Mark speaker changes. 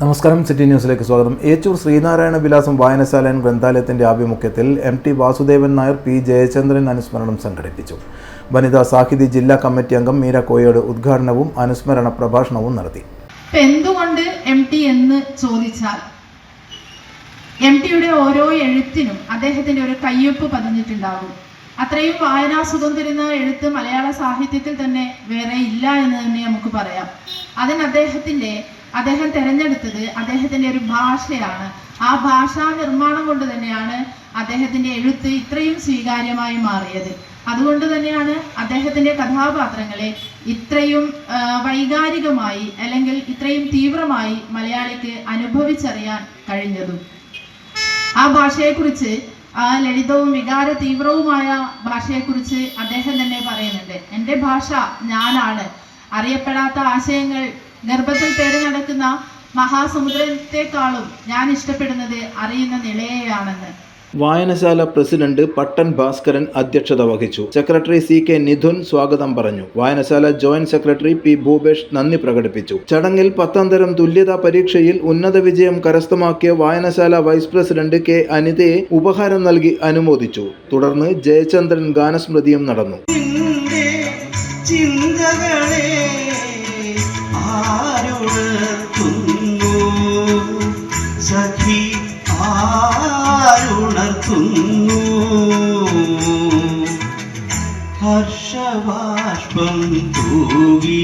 Speaker 1: നമസ്കാരം. സിറ്റി ന്യൂസിലേക്ക് സ്വാഗതം. ഏച്ചൂർ ശ്രീനാരായണ വിലാസം വായനശാല ഗ്രന്ഥാലയത്തിൻ്റെ ആഭിമുഖ്യത്തിൽ MT വാസുദേവൻ നായർ, P ജയചന്ദ്രൻ അനുസ്മരണം സംഘടിപ്പിച്ചു. വനിതാ സാഹിതി ജില്ലാ കമ്മിറ്റി അംഗം മീര കോയോട് ഉദ്ഘാടനവും അനുസ്മരണ പ്രഭാഷണവും നടത്തി.
Speaker 2: എന്തുകൊണ്ട് MT എന്ന് ചോദിച്ചാൽ, MTയുടെ ഓരോ എഴുത്തിനും അദ്ദേഹത്തിൻ്റെ ഒരു കയ്യൊപ്പ് പതിഞ്ഞിട്ടുണ്ടാകും. അത്രയും വായനാസുഖം തരുന്ന എഴുത്ത് മലയാള സാഹിത്യത്തിൽ തന്നെ വേറെ ഇല്ല എന്ന് തന്നെ നമുക്ക് പറയാം. അതിന് അദ്ദേഹം തിരഞ്ഞെടുത്തത് അദ്ദേഹത്തിൻ്റെ ഒരു ഭാഷയാണ്. ആ ഭാഷാ നിർമ്മാണം കൊണ്ട് തന്നെയാണ് അദ്ദേഹത്തിൻ്റെ എഴുത്ത് ഇത്രയും സ്വീകാര്യമായി മാറിയത്. അതുകൊണ്ട് തന്നെയാണ് അദ്ദേഹത്തിൻ്റെ കഥാപാത്രങ്ങളെ ഇത്രയും വൈകാരികമായി അല്ലെങ്കിൽ ഇത്രയും തീവ്രമായി മലയാളിക്ക് അനുഭവിച്ചറിയാൻ കഴിഞ്ഞതും. ആ ഭാഷയെക്കുറിച്ച്, ആ ലളിതവും വികാര തീവ്രവുമായ ഭാഷയെക്കുറിച്ച് അദ്ദേഹം തന്നെ പറയുന്നുണ്ട്. എൻ്റെ ഭാഷ ഞാനാണ്. അറിയപ്പെടാത്ത ആശയങ്ങൾ ഗർഭത്തിൽ പേര് നടക്കുന്ന മഹാസമുദ്രത്തെക്കാളും ഞാൻ ഇഷ്ടപ്പെടുന്നത് അറിയുന്ന നിലയെയാണെന്ന്.
Speaker 1: വായനശാല പ്രസിഡന്റ് പട്ടൻ ഭാസ്കരൻ അധ്യക്ഷത വഹിച്ചു. സെക്രട്ടറി CK നിധുൻ സ്വാഗതം പറഞ്ഞു. വായനശാല ജോയിന്റ് സെക്രട്ടറി P ഭൂപേഷ് നന്ദി പ്രകടിപ്പിച്ചു. ചടങ്ങിൽ 10ാം തരം തുല്യതാ പരീക്ഷയിൽ ഉന്നത വിജയം കരസ്ഥമാക്കിയ വായനശാല വൈസ് പ്രസിഡന്റ് K അനിതയെ ഉപഹാരം നൽകി അനുമോദിച്ചു. തുടർന്ന് ജയചന്ദ്രൻ ഗാനസ്മൃതിയും നടന്നു.
Speaker 3: ഹർഷബാഷ്പം തൂകി